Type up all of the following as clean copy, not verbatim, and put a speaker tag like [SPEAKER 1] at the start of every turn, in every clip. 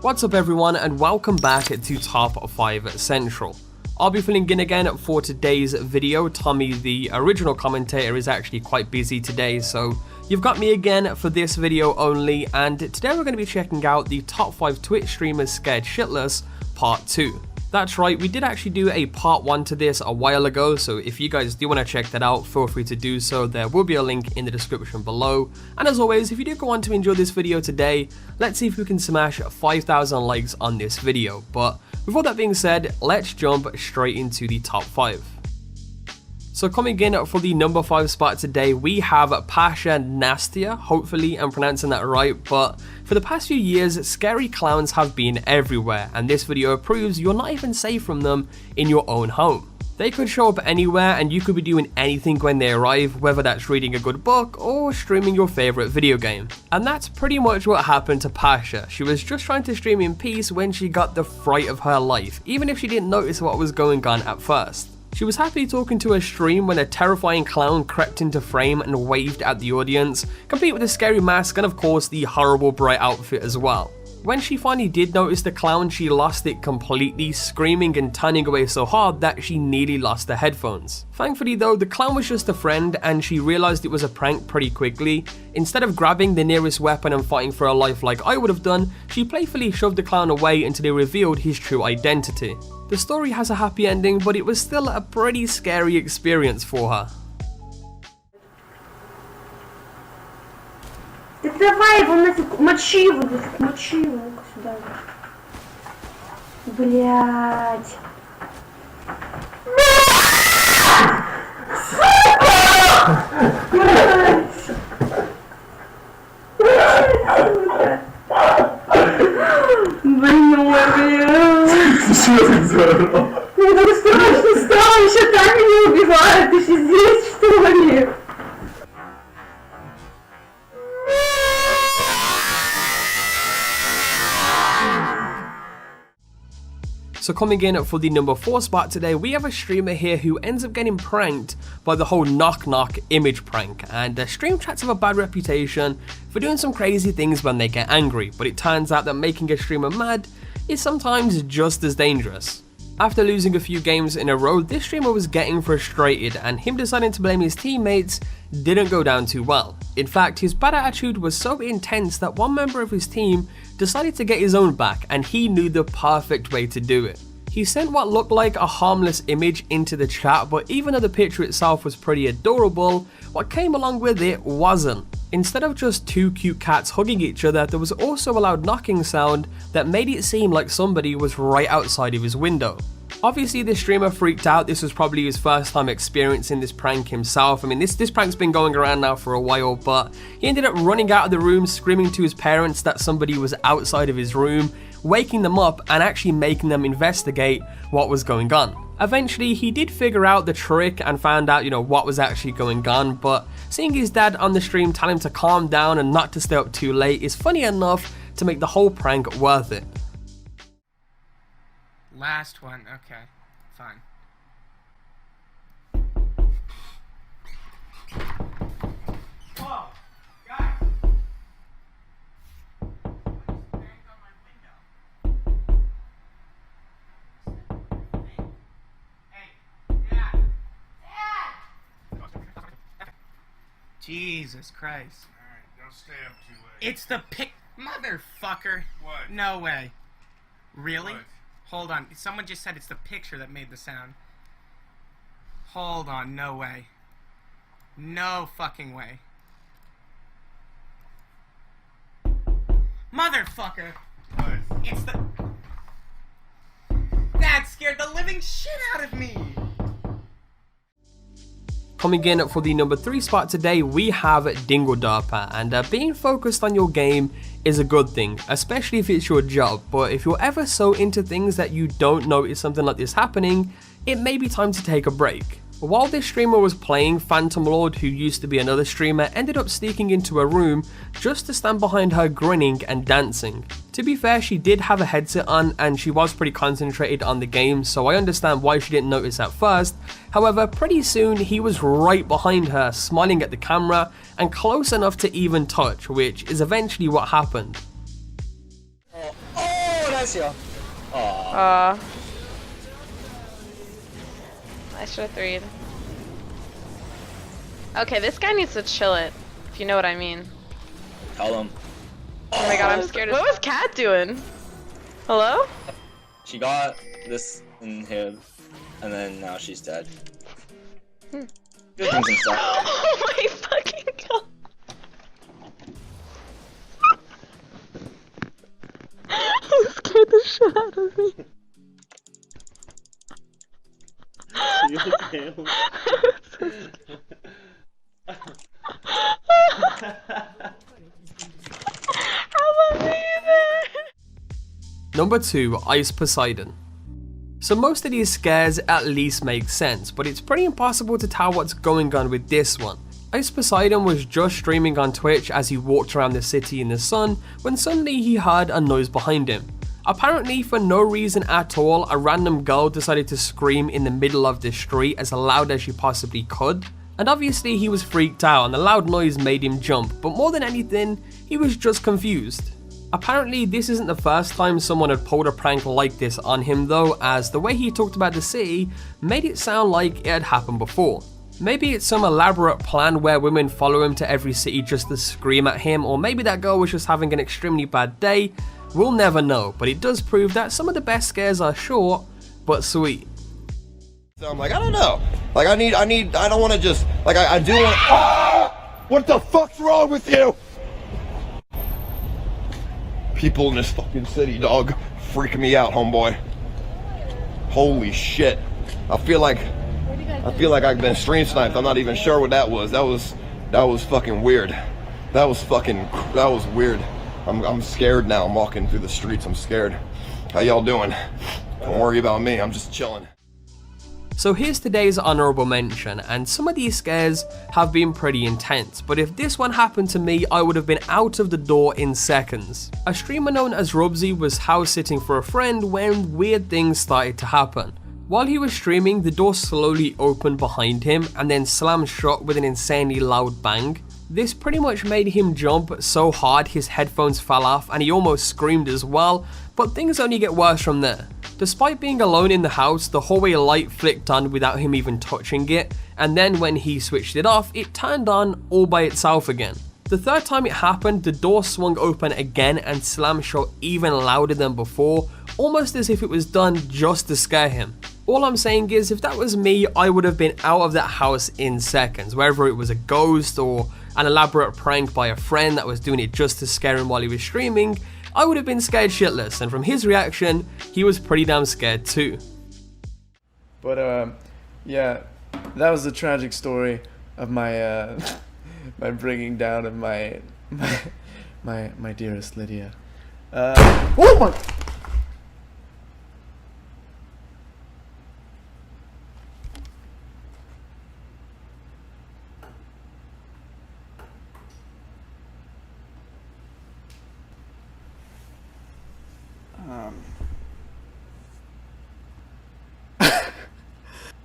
[SPEAKER 1] What's up everyone, and welcome back to Top 5 Central. I'll be filling in again for today's video. Tommy, the original commentator, is actually quite busy today, so you've got me again for this video only, and today we're going to be checking out the top 5 Twitch streamers scared shitless part 2. That's right, we did actually do a part 1 to this a while ago, so if you guys do want to check that out, feel free to do so. There will be a link in the description below. And as always, if you do go on to enjoy this video today, let's see if we can smash 5,000 likes on this video. But with all that being said, let's jump straight into the top 5. So coming in for the number 5 spot today, we have Pasha Nastia. Hopefully I'm pronouncing that right, but for the past few years, scary clowns have been everywhere, and this video proves you're not even safe from them in your own home. They could show up anywhere and you could be doing anything when they arrive, whether that's reading a good book or streaming your favorite video game. And that's pretty much what happened to Pasha. She was just trying to stream in peace when she got the fright of her life, even if she didn't notice what was going on at first. She was happily talking to her stream when a terrifying clown crept into frame and waved at the audience, complete with a scary mask and of course the horrible bright outfit as well. When she finally did notice the clown, she lost it completely, screaming and turning away so hard that she nearly lost her headphones. Thankfully though, the clown was just a friend and she realized it was a prank pretty quickly. Instead of grabbing the nearest weapon and fighting for her life like I would have done, she playfully shoved the clown away until he revealed his true identity. The story has a happy ending, but it was still a pretty scary experience for her.
[SPEAKER 2] Так давай его нафиг, мочи его сюда. Блять. Мне так страшно стало, еще так меня убивают, ты же здесь, что ли?
[SPEAKER 1] So coming in for the number 4 spot today, we have a streamer here who ends up getting pranked by the whole knock knock image prank, and stream chats have a bad reputation for doing some crazy things when they get angry, but it turns out that making a streamer mad is sometimes just as dangerous. After losing a few games in a row, this streamer was getting frustrated, and him deciding to blame his teammates didn't go down too well. In fact, his bad attitude was so intense that one member of his team decided to get his own back, and he knew the perfect way to do it. He sent what looked like a harmless image into the chat, but even though the picture itself was pretty adorable, what came along with it wasn't. Instead of just two cute cats hugging each other, there was also a loud knocking sound that made it seem like somebody was right outside of his window. Obviously the streamer freaked out. This was probably his first time experiencing this prank himself. I mean, this prank's been going around now for a while, but he ended up running out of the room, screaming to his parents that somebody was outside of his room, waking them up and actually making them investigate what was going on. Eventually he did figure out the trick and found out, what was actually going on, but seeing his dad on the stream tell him to calm down and not to stay up too late is funny enough to make the whole prank worth it.
[SPEAKER 3] Last one, okay, fine. Whoa, guys! Banged on my window. Hey, Dad! Dad! Jesus Christ.
[SPEAKER 4] Alright, don't stay up too late.
[SPEAKER 3] It's the motherfucker.
[SPEAKER 4] What?
[SPEAKER 3] No way. Really?
[SPEAKER 4] What?
[SPEAKER 3] Hold on, someone just said it's the picture that made the sound. Hold on, no way. No fucking way. Motherfucker!
[SPEAKER 4] What?
[SPEAKER 3] It's the... That scared the living shit out of me!
[SPEAKER 1] Coming in for the number 3 spot today, we have Dingodurper, and being focused on your game is a good thing, especially if it's your job, but if you're ever so into things that you don't notice something like this happening, it may be time to take a break. While this streamer was playing, Phantom Lord, who used to be another streamer, ended up sneaking into her room just to stand behind her grinning and dancing. To be fair, she did have a headset on and she was pretty concentrated on the game, so I understand why she didn't notice at first. However, pretty soon he was right behind her, smiling at the camera and close enough to even touch, which is eventually what happened.
[SPEAKER 4] Oh!
[SPEAKER 5] 됐어요.
[SPEAKER 6] I should have threed. Okay, this guy needs to chill it, if you know what I mean.
[SPEAKER 5] Tell him.
[SPEAKER 6] Oh my god, I'm scared. What was Kat doing? Hello?
[SPEAKER 5] She got this inhib, and then now she's dead. Good things and stuff.
[SPEAKER 6] Oh my fucking god. You scared the shit out of me.
[SPEAKER 7] You okay?
[SPEAKER 1] Number 2, Ice Poseidon. So most of these scares at least make sense, but it's pretty impossible to tell what's going on with this one. Ice Poseidon was just streaming on Twitch as he walked around the city in the sun when suddenly he heard a noise behind him. Apparently for no reason at all, a random girl decided to scream in the middle of the street as loud as she possibly could. And obviously he was freaked out and the loud noise made him jump, but more than anything, he was just confused. Apparently this isn't the first time someone had pulled a prank like this on him though, as the way he talked about the city made it sound like it had happened before. Maybe it's some elaborate plan where women follow him to every city just to scream at him, or maybe that girl was just having an extremely bad day. We'll never know, but it does prove that some of the best scares are short, but sweet.
[SPEAKER 8] So I'm like, I don't know. Like I don't want to just, like I do want. What the fuck's wrong with you? People in this fucking city, dog, freaking me out, homeboy. Holy shit. I feel like I've been stream sniped. I'm not even sure what that was. That was fucking weird. That was weird. I'm scared now. I'm walking through the streets. I'm scared. How y'all doing? Don't worry about me. I'm just chilling.
[SPEAKER 1] So here's today's honorable mention, and some of these scares have been pretty intense, but if this one happened to me, I would have been out of the door in seconds. A streamer known as Rubsy was house sitting for a friend when weird things started to happen. While he was streaming, the door slowly opened behind him and then slammed shut with an insanely loud bang. This pretty much made him jump so hard his headphones fell off and he almost screamed as well, but things only get worse from there. Despite being alone in the house, the hallway light flicked on without him even touching it, and then when he switched it off, it turned on all by itself again. The third time it happened, the door swung open again and slammed shut even louder than before, almost as if it was done just to scare him. All I'm saying is, if that was me, I would have been out of that house in seconds, whether it was a ghost or an elaborate prank by a friend that was doing it just to scare him while he was streaming. I would have been scared shitless, and from his reaction, he was pretty damn scared too.
[SPEAKER 9] But yeah, that was the tragic story of my my bringing down of my dearest Lydia. Oh my!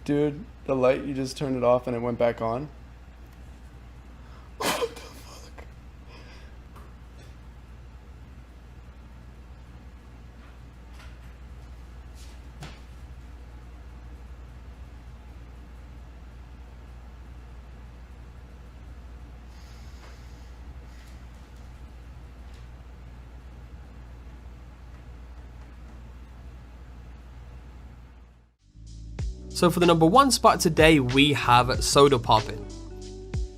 [SPEAKER 9] Dude, the light, you just turned it off and it went back on? What the fuck?
[SPEAKER 1] So for the number 1 spot today, we have soda popping.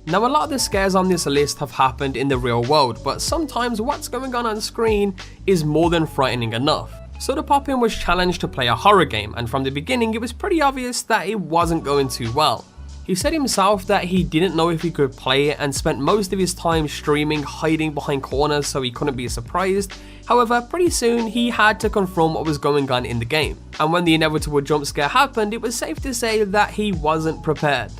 [SPEAKER 1] Now a lot of the scares on this list have happened in the real world, but sometimes what's going on screen is more than frightening enough. Soda Poppin was challenged to play a horror game, and from the beginning it was pretty obvious that it wasn't going too well. He said himself that he didn't know if he could play it and spent most of his time streaming, hiding behind corners so he couldn't be surprised. However, pretty soon he had to confront what was going on in the game, and when the inevitable jump scare happened, it was safe to say that he wasn't prepared.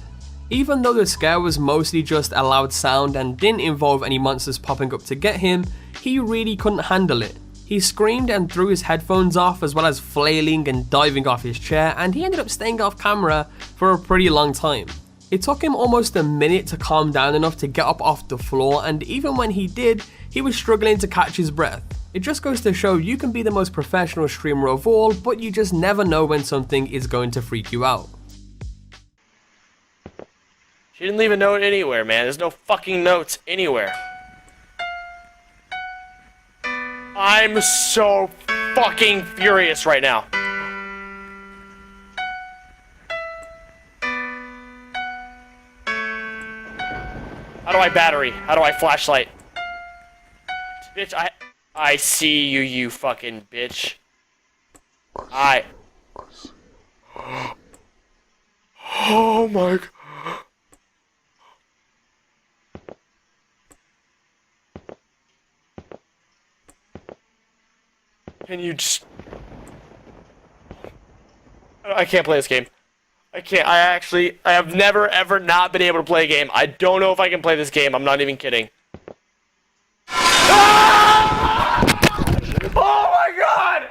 [SPEAKER 1] Even though the scare was mostly just a loud sound and didn't involve any monsters popping up to get him, he really couldn't handle it. He screamed and threw his headphones off, as well as flailing and diving off his chair, and he ended up staying off camera for a pretty long time. It took him almost a minute to calm down enough to get up off the floor, and even when he did, he was struggling to catch his breath. It just goes to show you can be the most professional streamer of all, but you just never know when something is going to freak you out.
[SPEAKER 10] She didn't leave a note anywhere, man. There's no fucking notes anywhere. I'm so fucking furious right now. How do I battery? How do I flashlight? Bitch, I see you, you fucking bitch. Oh my god. Can you just... I can't play this game. I can't. I have never ever not been able to play a game. I don't know if I can play this game. I'm not even kidding. Ah! Oh my god!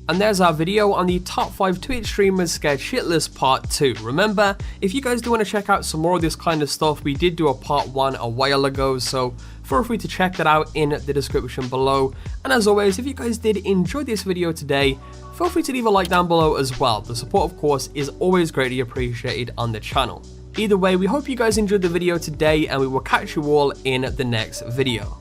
[SPEAKER 1] And there's our video on the top 5 Twitch streamers scared shitless part 2. Remember, if you guys do want to check out some more of this kind of stuff, we did do a part 1 a while ago, so feel free to check that out in the description below. And as always, if you guys did enjoy this video today, feel free to leave a like down below as well. The support, of course, is always greatly appreciated on the channel. Either way, we hope you guys enjoyed the video today, and we will catch you all in the next video.